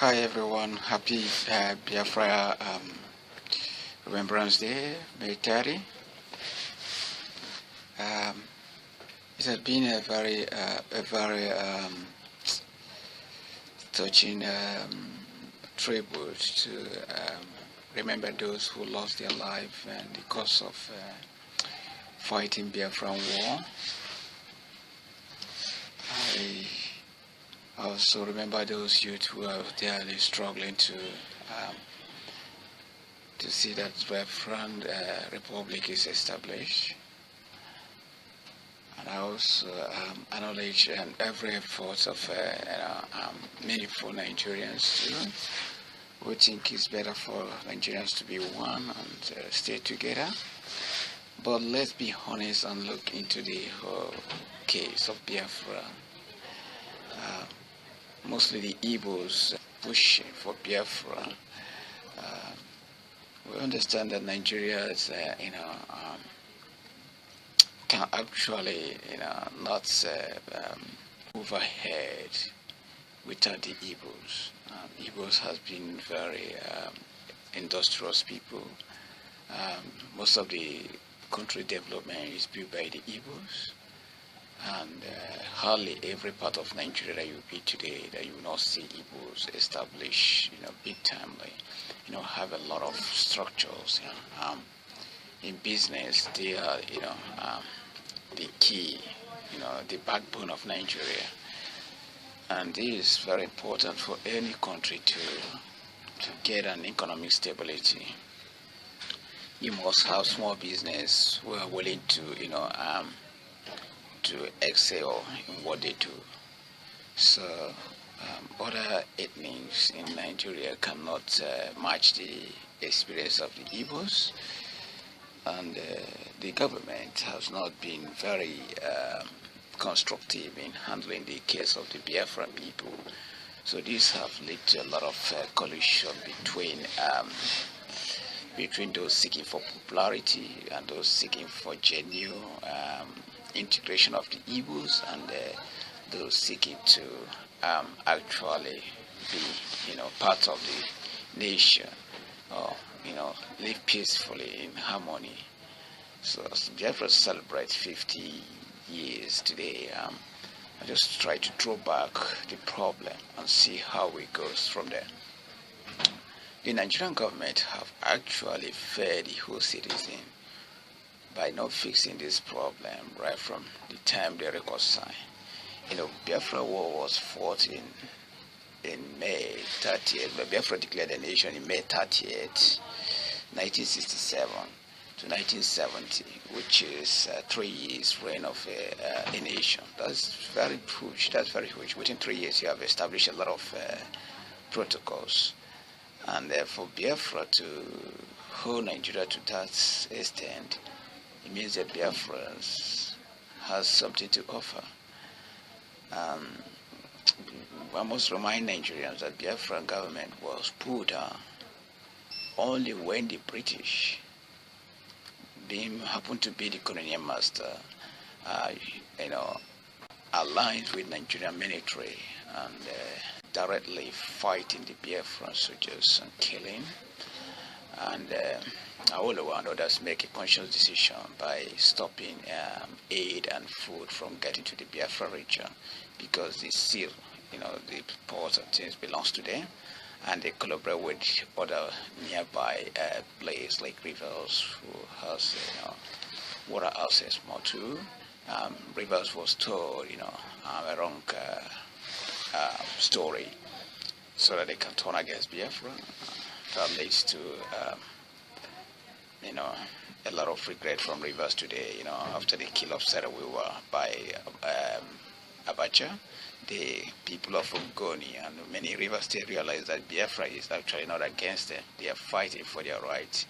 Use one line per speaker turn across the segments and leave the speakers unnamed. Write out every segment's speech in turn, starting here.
Hi everyone, happy Biafra Remembrance Day, May 30. It has been a very touching tribute to remember those who lost their life in the course of fighting Biafran war. I also remember those youth who are daily struggling to see that Biafra Republic is established. And I also acknowledge every effort of meaningful Nigerians too, who think it's better for Nigerians to be one and stay together. But let's be honest and look into the whole case of Biafra. Mostly the Igbos pushing for Biafra. We understand that Nigeria is, can actually, not move ahead without the Igbos. Igbos has been very industrious people. Most of the country development is built by the Igbos. And hardly every part of Nigeria that you be today that you will not see Igbos establish, big timely, have a lot of structures. In business, they are, the key, the backbone of Nigeria. And this is very important for any country to get an economic stability. You must have small business who are willing to, to excel in what they do. So other ethnics in Nigeria cannot match the experience of the Igbos, and the government has not been very constructive in handling the case of the Biafran people. So these have led to a lot of collision between those seeking for popularity and those seeking for genuine integration of the Igbos, and those seeking to actually be, part of the nation, or live peacefully in harmony. So as Biafra celebrates 50 years today, I just try to draw back the problem and see how it goes from there. The Nigerian government have actually failed the whole citizen by not fixing this problem right from the time they reconcile. Biafra war was fought in May 30th, but Biafra declared a nation in May 30th, 1967 to 1970, which is 3 years reign of a nation. That's very huge. Within 3 years, you have established a lot of protocols. And for Biafra to hold Nigeria to that extent, it means that Biafra has something to offer. I must remind Nigerians that Biafran government was put only when the British happened to be the colonial master, aligned with Nigerian military and directly fighting the Biafran soldiers and killing. And Awolowo and others make a conscious decision by stopping aid and food from getting to the Biafra region, because they still, the ports and things belongs to them, and they collaborate with other nearby places like rivers who has water access more too. Rivers was told, a wrong story, so that they can turn against Biafra. That leads to a lot of regret from rivers today. After the kill of Sarawiwa by Abacha, the people of Ogoni and many river states realize that Biafra is actually not against them. They are fighting for their rights.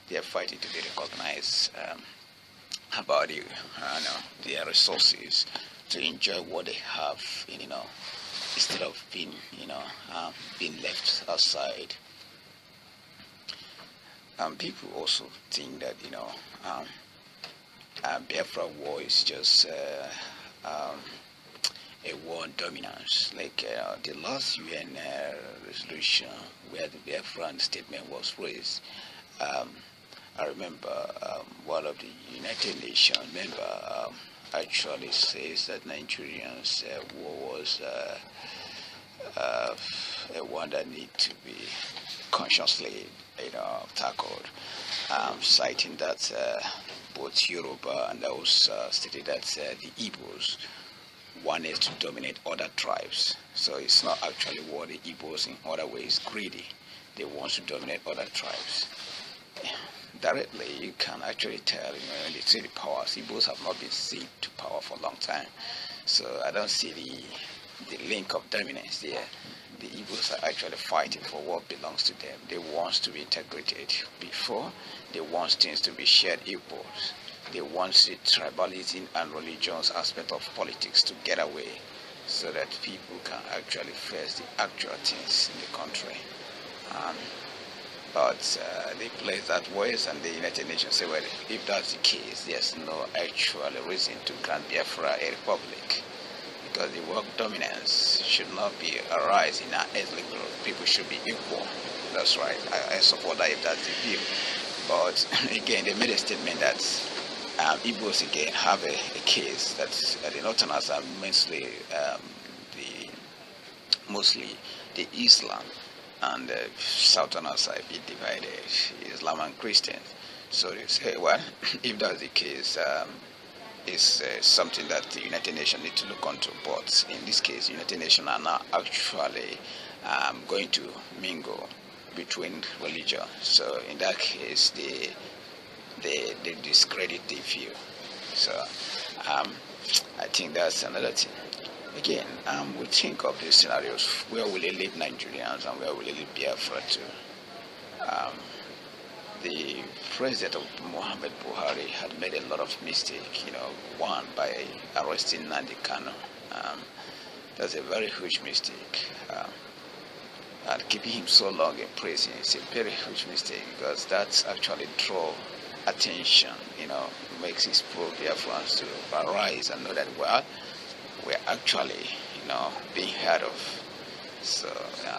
They are fighting to be recognized about their resources, to enjoy what they have, instead of being left outside. People also think that Biafra war is just a world dominance. Like the last UN resolution where the Biafran statement was raised, I remember one of the United Nations member actually says that Nigerians' war was a one that need to be consciously, tackled, citing that both Yoruba and those stated that the Igbos wanted to dominate other tribes. So it's not actually what the Igbos in other ways greedy. They want to dominate other tribes. Directly, you can actually tell, when they say the powers, Igbos have not been seen to power for a long time. So I don't see the link of dominance there. The Igbos are actually fighting for what belongs to them. They want to be integrated before. They want things to be shared equals. They want the tribalism and religious aspect of politics to get away so that people can actually face the actual things in the country. But they play that ways, and the United Nations say, well, if that's the case, there's no actual reason to grant Biafra a republic, because the world dominance should not be arise in our ethnic group. People should be equal. That's right. I support that if that's the view. But again, they made a statement that Igbos again have a case that the Northerners are mostly the Islam, and the Southerners are a bit divided, Islam and Christians. So they say, well, if that's the case, it's something that the United Nations need to look onto. But in this case, United Nations are now actually going to mingle between religion. So in that case, they discredit the view. So I think that's another thing. Again, we think of these scenarios. Where will it lead Nigerians and where will it lead Biafra to? The President Muhammad Buhari had made a lot of mistakes, one by arresting Nnamdi Kanu. That's a very huge mistake. And keeping him so long in prison is a very huge mistake, because that's actually draw attention, makes his pro-Biafrans to arise and know that, well, we're actually, being heard of. So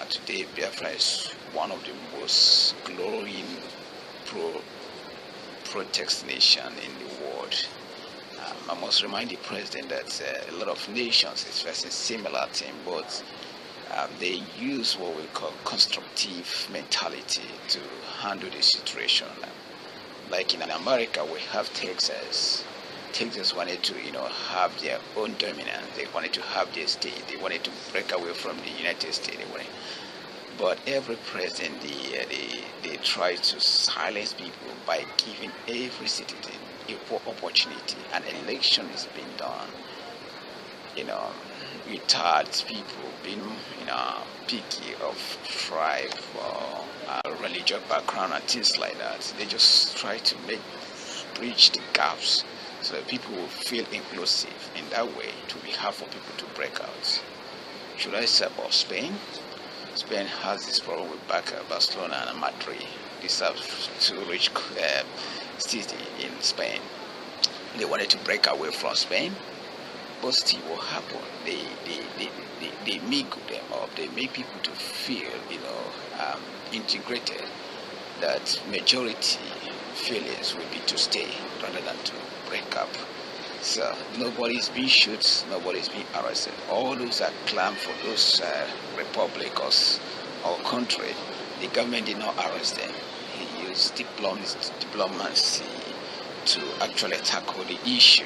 today, Biafra is one of the most glowing pro-text nation in the world. I must remind the president that a lot of nations is facing similar thing, but they use what we call constructive mentality to handle the situation. Like in America, we have Texas. Texas wanted to, have their own dominance. They wanted to have their state. They wanted to break away from the United States. But every president, they try to silence people by giving every citizen equal opportunity. And an election is being done, without people being, picky of tribe or religious background and things like that. They just try to bridge the gaps, so that people will feel inclusive. In that way, it will be hard for people to break out. Should I say about Spain? Spain has this problem with Barcelona and Madrid. These are two rich cities in Spain. They wanted to break away from Spain, but still what happened? They mingle them up. They make people to feel, integrated. That majority feelings will be to stay rather than to break up. So nobody's being shot, nobody's being arrested. All those that claim for those republic or country, the government did not arrest them. He used diplomacy to actually tackle the issue.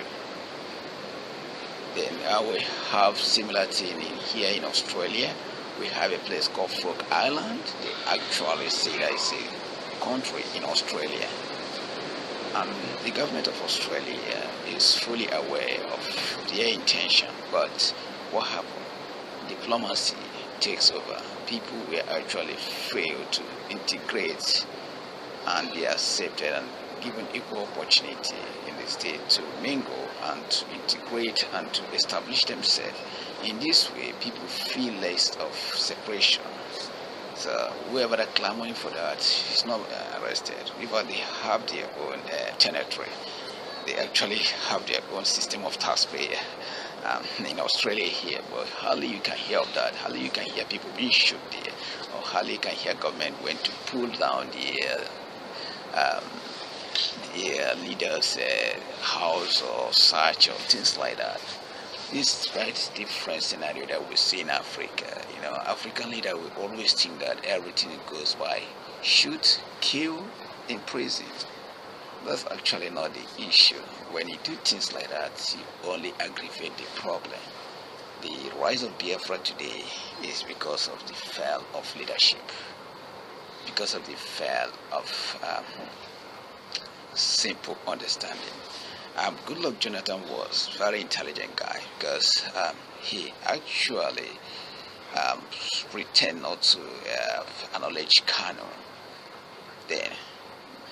Then we have similar thing here in Australia. We have a place called Frog Island. They actually say that it's a country in Australia. And the government of Australia is fully aware of their intention. But what happened? Diplomacy takes over. People will actually fail to integrate and be accepted and given equal opportunity in the state to mingle and to integrate and to establish themselves. In this way, people feel less of separation. So whoever that clamoring for that is not arrested. Because they have their own territory. They actually have their own system of taxpayer. in Australia here, but hardly you can hear of that. Hardly you can hear people being shot there, or hardly you can hear government went to pull down the leader's house or such or things like that. This is very different scenario that we see in Africa. You know, African leader will always think that everything goes by shoot, kill, imprison. That's actually not the issue. When you do things like that, you only aggravate the problem. The rise of Biafra today is because of the fail of leadership, because of the fail of simple understanding. Goodluck Jonathan was a very intelligent guy because he actually pretend not to acknowledge Kano. Then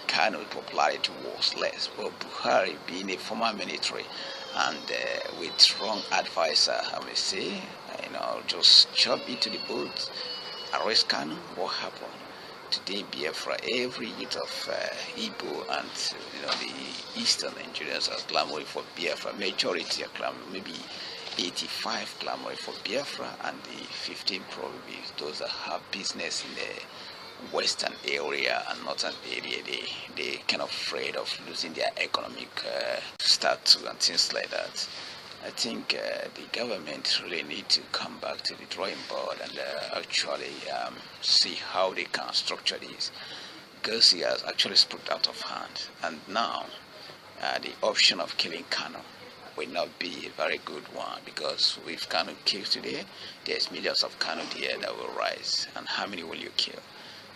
Kano's popularity was less. But Buhari, being a former military and with strong advisor, I may say, you know, just chop into the boat, arrest Kano. What happened? Today, Biafra, every youth of Igbo and the Eastern Nigerians are clamoring for Biafra. Majority are clamoring, maybe 85 clamoring for Biafra, and the 15 probably those that have business in the Western area and Northern area. They kind of afraid of losing their economic status and things like that. I think the government really need to come back to the drawing board and actually see how they can structure this, because he has actually spread out of hand. And now the option of killing Kano will not be a very good one, because if Kano kills today, there's millions of Kano there that will rise. And how many will you kill?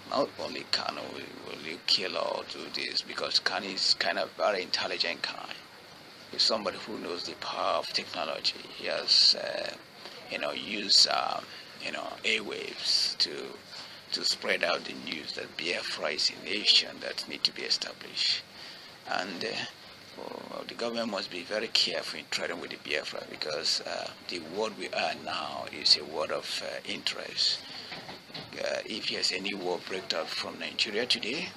Not only Kano will you kill or do this, because Kano is kind of very intelligent guy. He's somebody who knows the power of technology. He has, used, airwaves to spread out the news that Biafra is a nation that need to be established. And the government must be very careful in trading with the Biafra, because the world we are now is a world of interest. If there's any war break out from Nigeria today,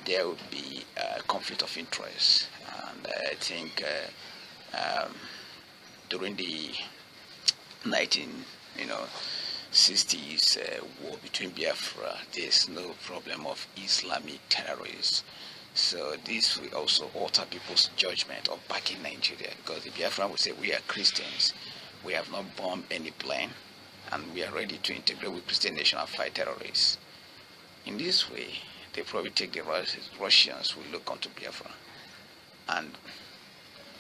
there will be a conflict of interest. And I think during the 1960s war between Biafra, there's no problem of Islamic terrorists. So this will also alter people's judgment of backing Nigeria, because the Biafran will say, we are Christians, we have not bombed any plane, and we are ready to integrate with Christian nation and fight terrorists. In this way, they probably take the Russians will look onto Biafra. And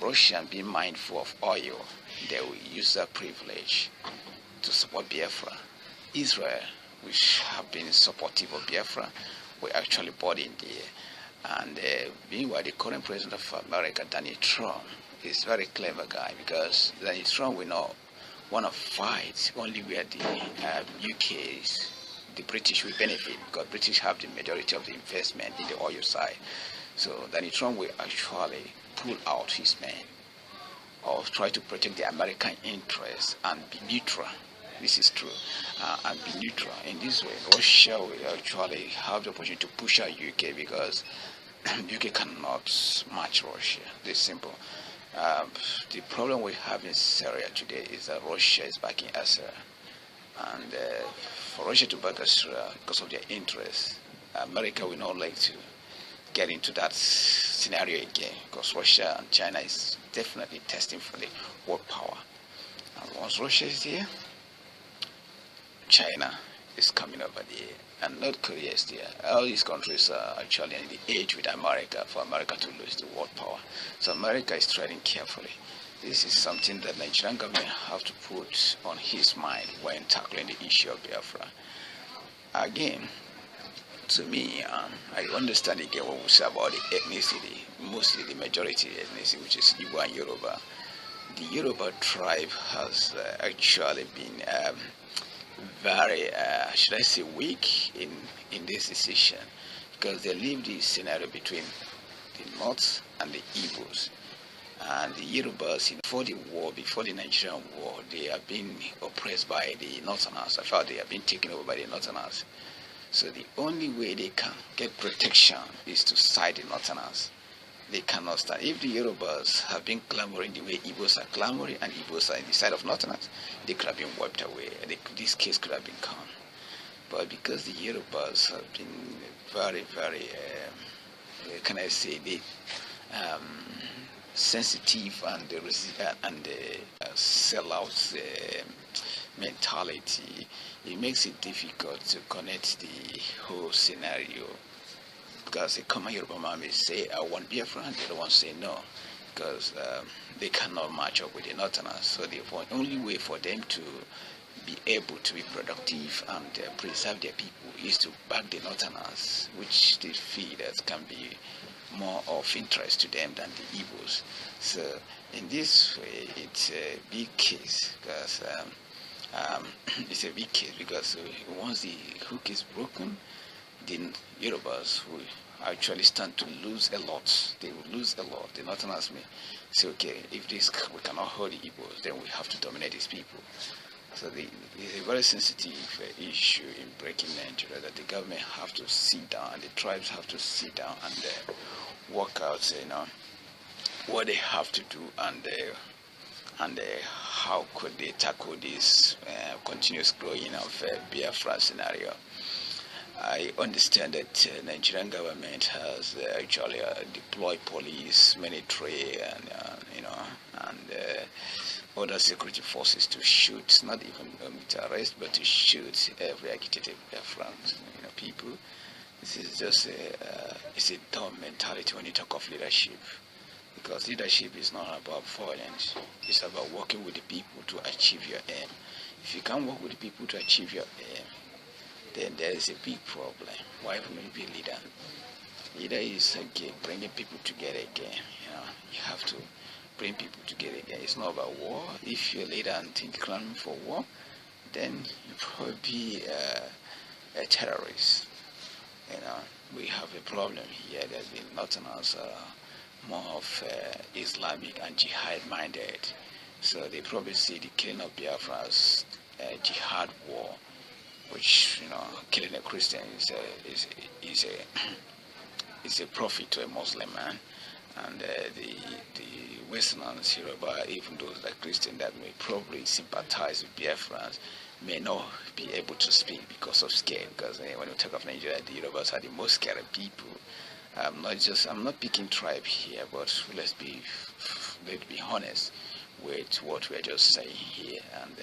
Russia, being mindful of oil, they will use that privilege to support Biafra. Israel, which have been supportive of Biafra, will actually bought in there. And meanwhile, the current president of America, Donald Trump, is a very clever guy, because Donald Trump will not want to fight only where the UK's, the British will benefit, because British have the majority of the investment in the oil side. So Donald Trump will actually pull out his men, or try to protect the American interests and be neutral. This is true, and be neutral. In this way, Russia will actually have the opportunity to push out UK, because UK cannot match Russia. This simple. The problem we have in Syria today is that Russia is backing Syria, and for Russia to back Syria because of their interests, America will not like to get into that scenario again, because Russia and China is definitely testing for the world power. And once Russia is here, China is coming over there, and North Korea is there. All these countries are actually in the age with America for America to lose the world power. So America is treading carefully. This is something that Nigerian government have to put on his mind when tackling the issue of Biafra. Again, to me, I understand again what we say about the ethnicity, mostly the majority ethnicity, which is Igbo and Yoruba. The Yoruba tribe has actually been very, should I say, weak in this decision, because they live the scenario between the North and the Igbos. And the Yorubas, before the war, before the Nigerian war, they have been oppressed by the Northerners. I thought they have been taken over by the Northerners. So the only way they can get protection is to side the Northerners. They cannot stand. If the Yorubas have been clamoring the way Igbos are clamoring, and Igbos are in the side of Northerners, they could have been wiped away. This case could have been gone. But because the Yorubas have been very, very, can I say, they sensitive and sellout mentality, it makes it difficult to connect the whole scenario. Because a common Yoruba man may say, I want Biafra, and the other one say no, because they cannot match up with the Northerners. So the only way for them to be able to be productive and preserve their people is to back the Northerners, which they feel that can be more of interest to them than the Igbos. So in this way, it's a big case, because it's a big case because once the hook is broken, the Yorubas will actually stand to lose a lot. They will lose a lot. The Northerners may say, okay, if we cannot hold the Igbos, then we have to dominate these people. So it's a very sensitive issue in breaking Nigeria, that the government have to sit down, and the tribes have to sit down and work out, what they have to do, and how could they tackle this continuous growing of Biafra scenario. I understand that Nigerian government has actually deployed police, military, and other security forces to shoot, not even to arrest, but to shoot every agitated Biafran people. This is just it's a dumb mentality when you talk of leadership, because leadership is not about violence. It's about working with the people to achieve your aim. If you can't work with the people to achieve your aim, then there is a big problem. Why will you be a leader? Leader is bringing people together again. You have to bring people together again. It's not about war. If you're a leader and think claiming for war, then you probably be a terrorist. We have a problem here. There's been Northerners more of Islamic and jihad minded. So they probably see the killing of Biafra as a jihad war, which killing a Christian is a profit to a Muslim man, and the Westerners, Yoruba, even those that are Christian that may probably sympathize with Biafrans, may not be able to speak because of scare. Because when we talk of Nigeria, the Yorubas are the most scared people. I'm not picking tribe here, but let's be honest with what we're just saying here. And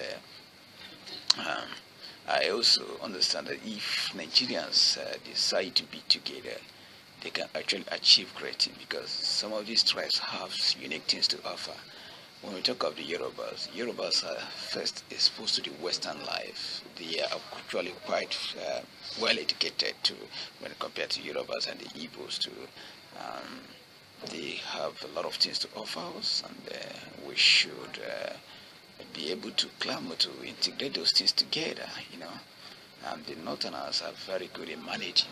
I also understand that if Nigerians decide to be together, they can actually achieve great things, because some of these tribes have unique things to offer. When we talk of the Yorubas are first exposed to the Western life. They are actually quite well educated when compared to Yorubas and the Igbos too. They have a lot of things to offer us, and we should be able to clamor to integrate those things together. And the Northerners are very good in managing.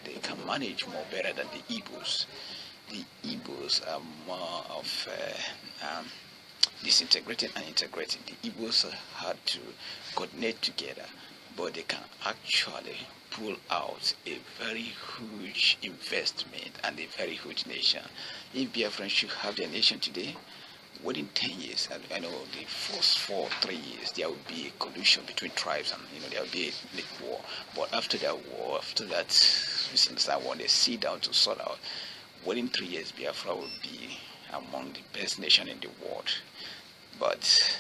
They can manage more better than the Igbos. The Igbos are more of disintegrating and integrating. The Igbos had to coordinate together, but they can actually pull out a very huge investment and a very huge nation. If Biafrans should have their nation today, within 10 years, I know the first 3 years, there will be a collusion between tribes, and there will be a war. But after that war, after that misunderstanding, when they sit down to sort out, within 3 years, Biafra will be among the best nation in the world. But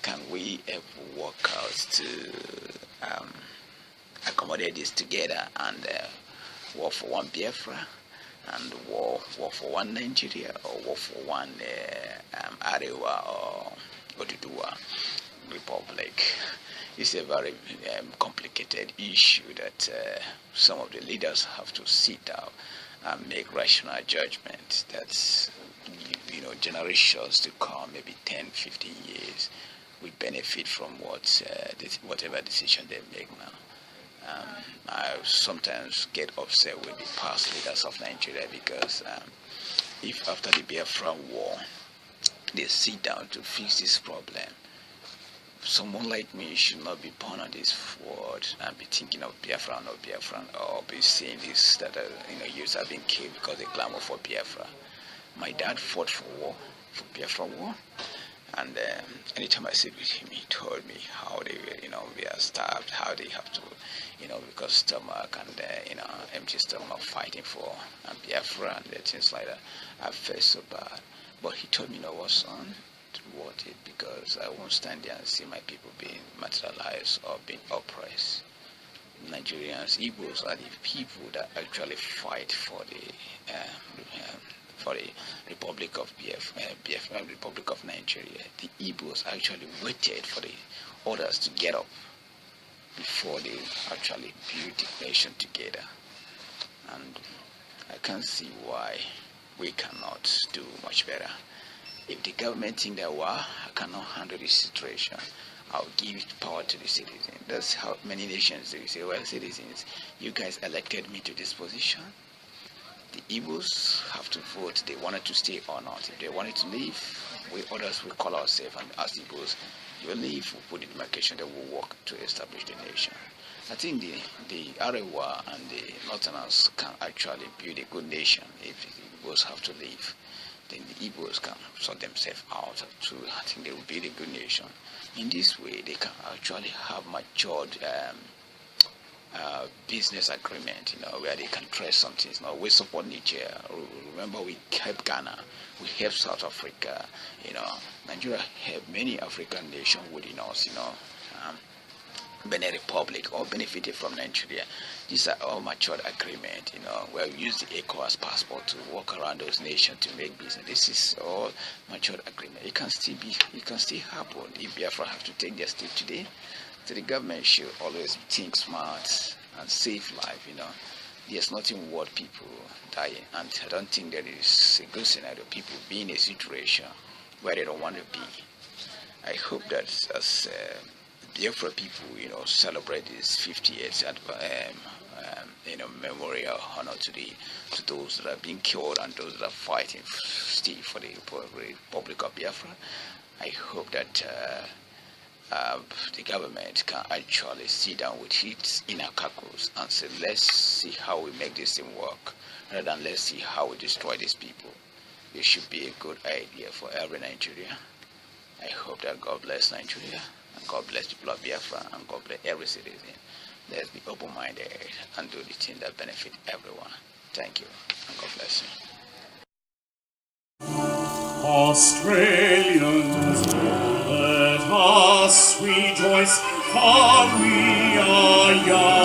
can we ever work out to accommodate this together and work for one Biafra, and war for one Nigeria, or war for one Arewa or Oduduwa Republic? It's a very complicated issue that some of the leaders have to sit down and make rational judgments. That's generations to come, maybe 10, 15 years, we benefit from whatever decision they make now. I sometimes get upset with the past leaders of Nigeria, because if after the Biafra war they sit down to fix this problem, someone like me should not be born on this world and be thinking of Biafra or Biafran, or be saying this that youths have been killed because they clamor for Biafra. My dad fought for war, for Biafra war. And anytime I sit with him, he told me how they, we are starved, how they have to, because stomach and, empty stomach fighting for Biafra and things like that. I felt so bad. But he told me, what, son, worth it, because I won't stand there and see my people being marginalized or being oppressed. Nigerians, Igbos are the people that actually fight for the Republic of Biafra, Republic of Nigeria. The Igbos actually waited for the others to get up before they actually built the nation together. And I can't see why we cannot do much better. If the government think that, I cannot handle this situation, I'll give power to the citizens. That's how many nations do. Say, well, citizens, you guys elected me to this position. The Igbos have to vote. They wanted to stay or not. If they wanted to leave, we others will call ourselves and ask Igbos, you will leave, we'll put the demarcation that will work to establish the nation. I think the Arewa and the Northerners can actually build a good nation if the Igbos have to leave. Then the Igbos can sort themselves out too. I think they will build a good nation. In this way, they can actually have matured business agreement, where they can trust some things. We support Nigeria. Remember, we help Ghana, we help South Africa. Nigeria help many African nations within us. Benin Republic all benefited from Nigeria. These are all matured agreement, where we use the ECOWAS passport to walk around those nations to make business. This is all matured agreement. It can still happen. If Biafra have to take their step today, so the government should always think smart and save life, There's nothing worth people dying, and I don't think there is a good scenario, people being in a situation where they don't want to be. I hope that as Biafra people, celebrate this 58th memorial honor to those that are being killed and those that are fighting still for the Republic of Biafra. I hope that the government can actually sit down with its inner caucus and say, let's see how we make this thing work, rather than let's see how we destroy these people. It should be a good idea for every Nigeria. I hope that God bless Nigeria, and God bless people of Biafra, and God bless every citizen. Let's be open-minded and do the thing that benefit everyone. Thank you, and God bless you.
Australians, let us rejoice, for we are young.